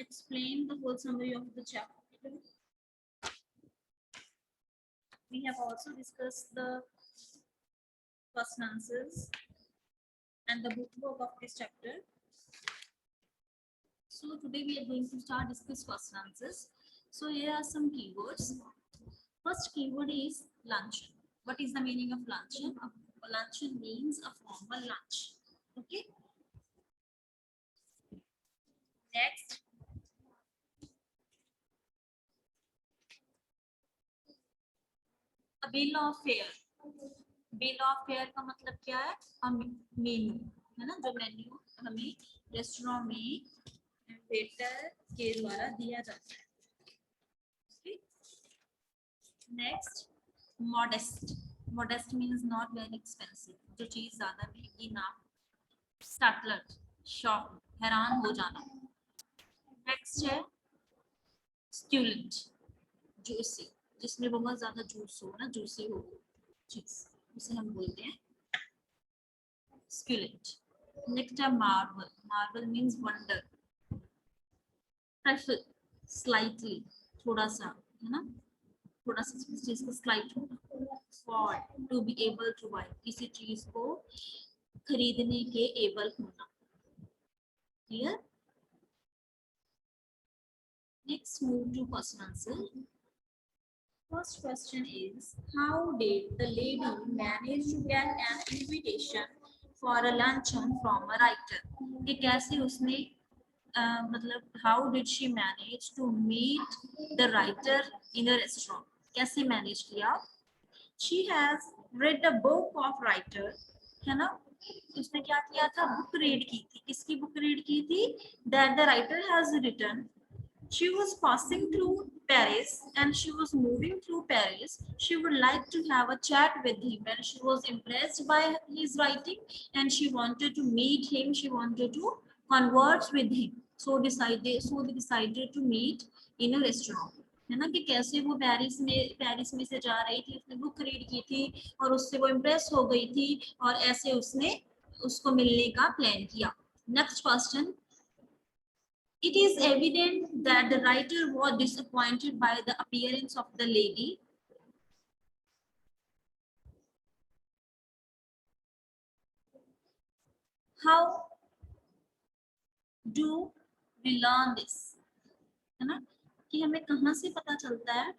explain the whole summary of the chapter. We have also discussed the first answers and the book of this chapter. So today we are going to start discuss first answers. So here are some keywords. First keyword is luncheon. What is the meaning of luncheon? A luncheon means a formal lunch. Okay. Next, a bill of fare. Bill of fair का मतलब क्या है? Menu है ना, जो menu हमें restaurant में waiter के द्वारा दिया जाता है. Next, modest. Modest means not very expensive, जो चीज ज्यादा महंगी ना. स्टार्टलर, शॉक, हैरान हो जाना. नेक्स्ट है स्क्यूलेंट, जूसी, जिसमें बहुत ज्यादा जूस हो ना, जूसी हो चीज, उसे हम बोलते हैं स्क्यूलेंट. नेक्स्ट है Marvel. Marvel means wonder. Truffle, slightly, थोड़ा सा है ना, थोड़ा सा चीज का स्लाइट होना. For, to be able to buy, किसी चीज को खरीदने के एबल होना. Clear? Next move to question answer. First question is, how did the lady manage to get an invitation for a luncheon from a writer? कि कैसे उसने मतलब how did she manage to meet the writer in a restaurant? कैसे manage किया? She has read a book of writer, है ना? उसने क्या किया था? बुक रीड की थी. किसकी बुक रीड की थी? That the writer has written. She was passing through Paris and she was moving through Paris. She would like to have a chat with him and she was impressed by his writing and she wanted to meet him. She wanted to converse with him. So they decided to meet in a restaurant. है ना, कि कैसे वो Paris में से जा रही थी, उसने बुक रीड की थी और उससे वो इम्प्रेस हो गई थी और ऐसे उसने उसको मिलने का प्लान किया. Next question. It is evident that the writer was disappointed by the appearance of the lady. How do we learn this? है ना, कि हमें कहाँ से पता चलता है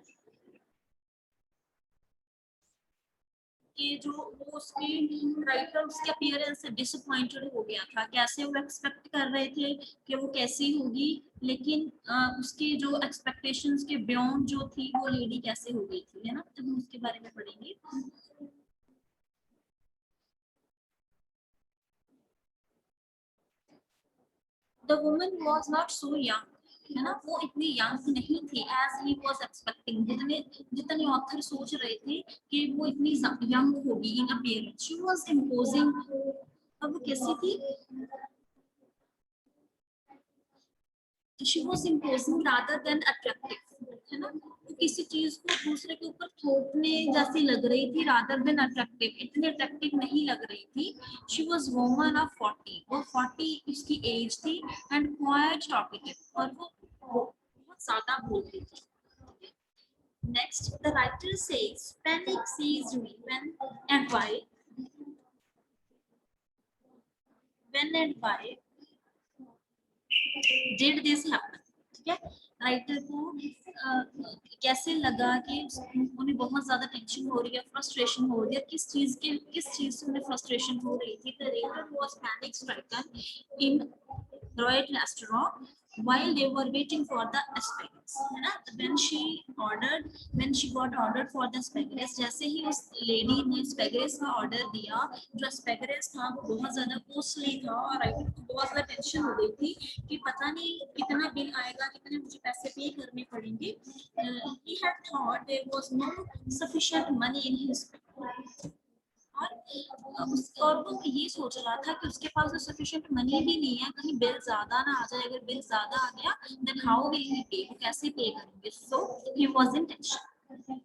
कि जो वो उसकी राइटर उसके अपीयरेंस से डिसअपॉइंटेड हो गया था. कैसे वो एक्सपेक्ट कर रहे थे कि वो कैसी होगी, लेकिन उसके जो एक्सपेक्टेशंस के बियॉन्ड जो थी वो लेडी कैसे हो गई थी, है ना, तो हम उसके बारे में पढ़ेंगे. The woman was not so young, है ना, वो इतनी यंग नहीं थी as he was expecting. जितने ऑथर सोच रहे थे कि वो इतनी यंग होगी in appearance. She was imposing. अब वो कैसी थी? She was imposing rather than attractive, है ना, तो किसी चीज को दूसरे के ऊपर थोपने जैसी लग रही थी rather than attractive. इतनी attractive नहीं लग रही थी. She was woman of 40. वो 40 उसकी एज थी and quite talkative, और वो बहुत ज्यादा बोलती थी. Next, the writer says, panic seized me when and why. When and why did this happen? ठीक है, राइटर को कैसे लगा कि उन्हें बहुत ज्यादा टेंशन हो रही है, फ्रस्ट्रेशन हो रही है, किस चीज से उन्हें फ्रस्ट्रेशन हो रही थी. The writer was panic stricken in Royal restaurant while they were waiting for the asparagus, है ना. when she got ordered for the asparagus, जैसे ही उस लेडी ने asparagus का ऑर्डर दिया, जो asparagus था वो बहुत ज्यादा कॉस्टली था और राइटर को बहुत ज्यादा टेंशन हो गई थी कि पता नहीं कितना बिल आएगा, कितने मुझे पैसे पे करने पड़ेंगे. He had thought there was no sufficient money in his pocket. और वो ये सोच रहा था कि उसके पास सफिशिएंट मनी भी नहीं है, कहीं बिल ज्यादा ना आ जाए. अगर बिल ज्यादा आ गया देन हाउ विल ही पे, वो कैसे पे करेंगे. So he was in tension.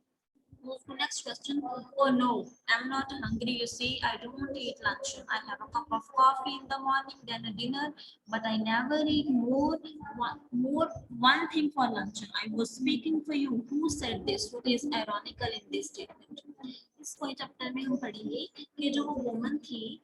Move to next question. Oh no, I'm not hungry. You see, I don't eat lunch. I have a cup of coffee in the morning, then a dinner, but I never eat one thing for lunch. I was speaking for you. Who said this? What is ironical in this statement? इस कोई chapter में हम पढ़ेंगे कि जो वो woman थी,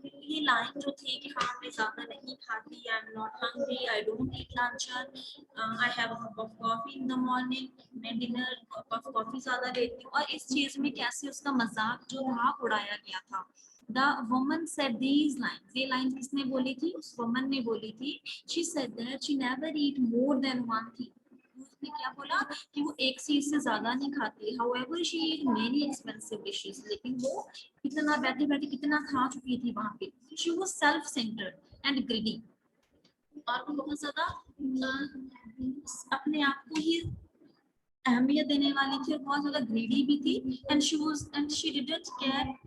ये लाइन जो थी कि हाँ मैं ज्यादा नहीं खाती, I am not hungry, I don't eat lunch, I have a cup of coffee in the morning, मैं डिनर कप ऑफ कॉफी ज्यादा लेती हूँ, और इस चीज में कैसे उसका मजाक जो था उड़ाया गया था. The woman said these lines. ये लाइन किसने बोली थी? उस woman ने बोली थी. She said that she never eat more than one thing. उसने क्या बोला कि वो एक चीज से ज्यादा नहीं खाती. However, she eat many expensive dishes. लेकिन वो कितना बैठे बैठे कितना खा चुकी थी वहां पे. She was self-centered and greedy. और वो बहुत ज्यादा अपने आप को ही अहमियत देने वाली थी और बहुत ज्यादा ग्रीडी भी थी. And she didn't care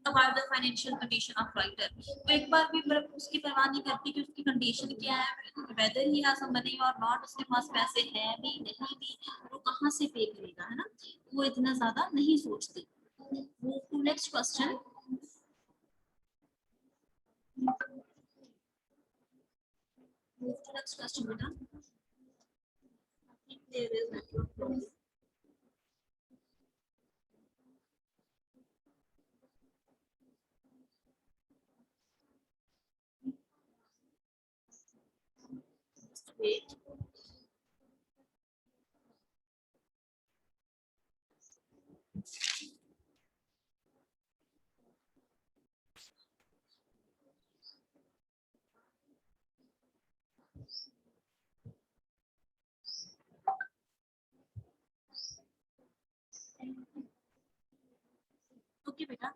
about the financial condition of writer. वो एक बार भी उसकी परवाह नहीं करती कि उसकी कंडीशन क्या है, वेदर ही हैज मनी और नॉट, उसके पास पैसे हैं भी नहीं भी, वो कहाँ से पे करेगा, है ना. वो इतना ज्यादा नहीं सोचती. Move to next question. Move to next question बेटा. There is network problem. Wait. Okay बेटा,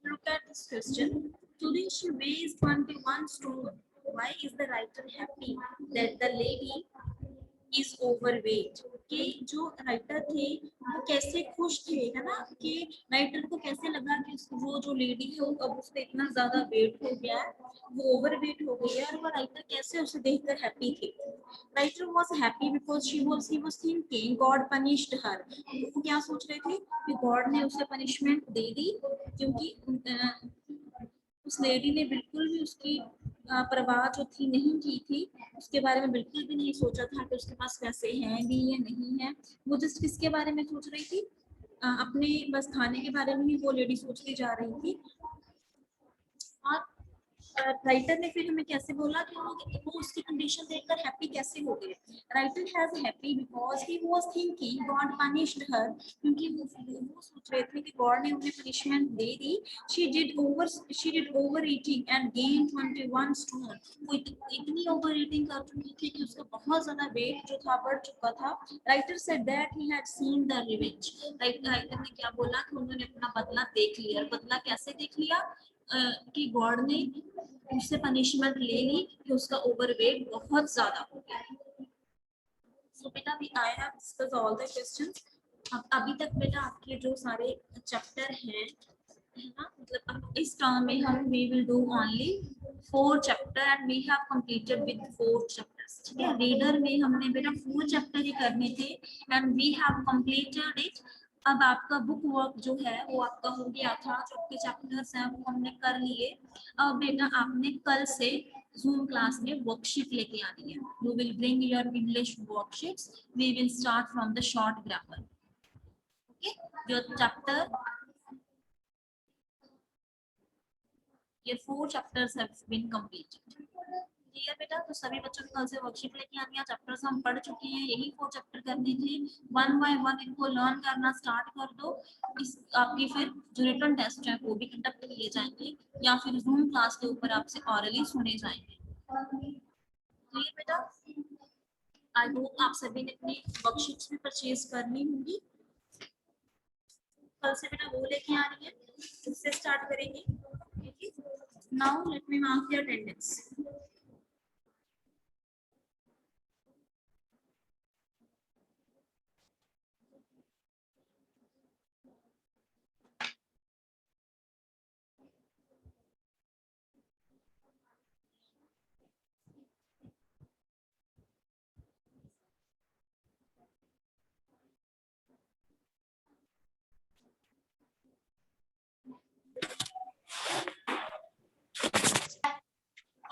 look at this question. Today she weighs 21 stone. Why is the writer happy that the lady is overweight? कि जो writer थे वो कैसे खुश थे, है ना, कि राइटर को कैसे लगा कि वो जो लेडी है वो अब उसका इतना ज्यादा वेट हो गया है, वो ओवरवेट हो गई है, और वो राइटर कैसे उसे देखकर हैप्पी थे. Writer was happy because he was thinking God punished her. वो क्या सोच रहे थे कि गॉड ने उसे पनिशमेंट दे दी, क्योंकि उस लेडी ने बिल्कुल भी उसकी परवाह जो थी नहीं की थी, उसके बारे में बिल्कुल भी नहीं सोचा था कि उसके पास पैसे हैं भी या नहीं है. वो जस्ट किसके बारे में सोच रही थी? अपने बस खाने के बारे में ही वो लेडी सोचती जा रही थी. और राइटर ने फिर हमें कैसे बोला कि वो उसकी कंडीशन देखकर हैप्पी कैसे हो गए. Writer has happy because he was thinking God punished her, क्योंकि वो सोच रहे थे कि गॉड ने उन्हें पनिशमेंट दे दी. She did over eating and gain 21 stone. वो इतनी ओवर ईटिंग कर चुकी थी कि उसका बहुत ज्यादा वेट जो था बढ़ चुका था. Writer said that he had seen the revenge. Writer ने क्या बोला कि उन्होंने अपना बदला देख लिया. बदला कैसे देख लिया? कि गॉड ने उससे पनिशमेंट ले ली कि उसका ओवरवेट बहुत ज्यादा हो गया. सो बेटा we I have discuss all the questions. अब अभी तक बेटा आपके जो सारे चैप्टर हैं, है ना, मतलब इस टर्म में हम we will do only 4 chapter and we have completed with 4 chapters. ठीक है, रीडर में हमने बेटा 4 चैप्टर ही करने थे and we have completed it. अब आपका बुक वर्क जो है वो आपका हो गया था, जो आपके चैप्टर्स हैं वो हमने कर लिए. अब बेटा आपने कल से जूम क्लास में वर्कशीट लेके आनी है. You will bring your English worksheets. We will start from the short grammar. Okay, your chapter, ये 4 chapters have been completed. Clear बेटा? तो सभी बच्चों को कल से वर्कशीट लेके आनी है. चैप्टर्स हम पढ़ चुके हैं, यही 4 चैप्टर करने थे. वन बाय वन इनको लर्न करना स्टार्ट कर दो. इस आपकी फिर जो रिटन टेस्ट है वो भी कंडक्ट किए जाएंगे या फिर जूम क्लास के ऊपर आपसे ऑरली सुने जाएंगे. क्लियर बेटा? आई होप आप सभी ने अपनी वर्कशीट्स भी परचेज करनी होंगी. कल से बेटा वो लेके आनी है, उससे स्टार्ट करेंगे. Now let me mark the attendance.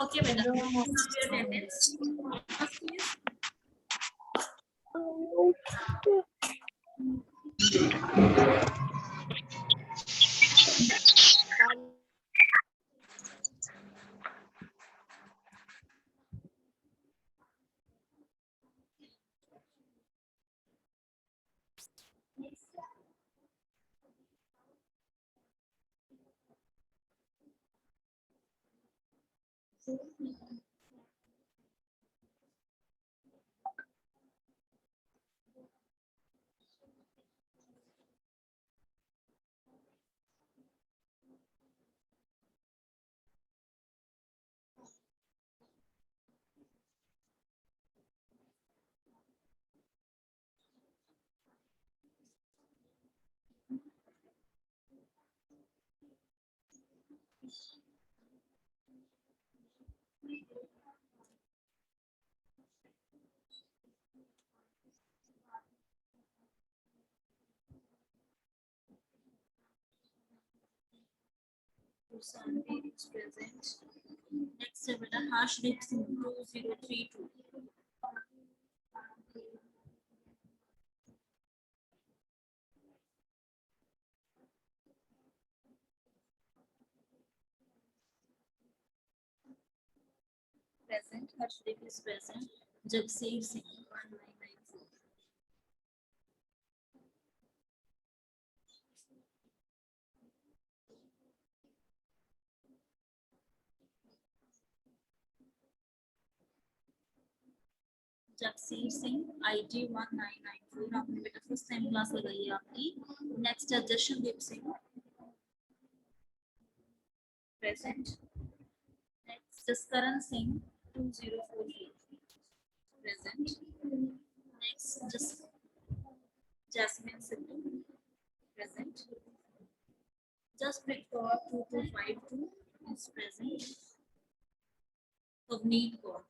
Okay, beta. Now your attendance. First is Sandeep is present. Next, beta Harshdeep Singh 2032. Present. Harshdeep is present. Jagseer Singh 1994. Jagsir Singh IT 1994 आपने बेटा फर्स्ट टाइम क्लास लगाई है आपकी next है Jashandeep Singh present next Jaskaran Singh 2048 present next Jasmine Sidhu present Jaspreet Kaur 2252 is present Pavneet Kaur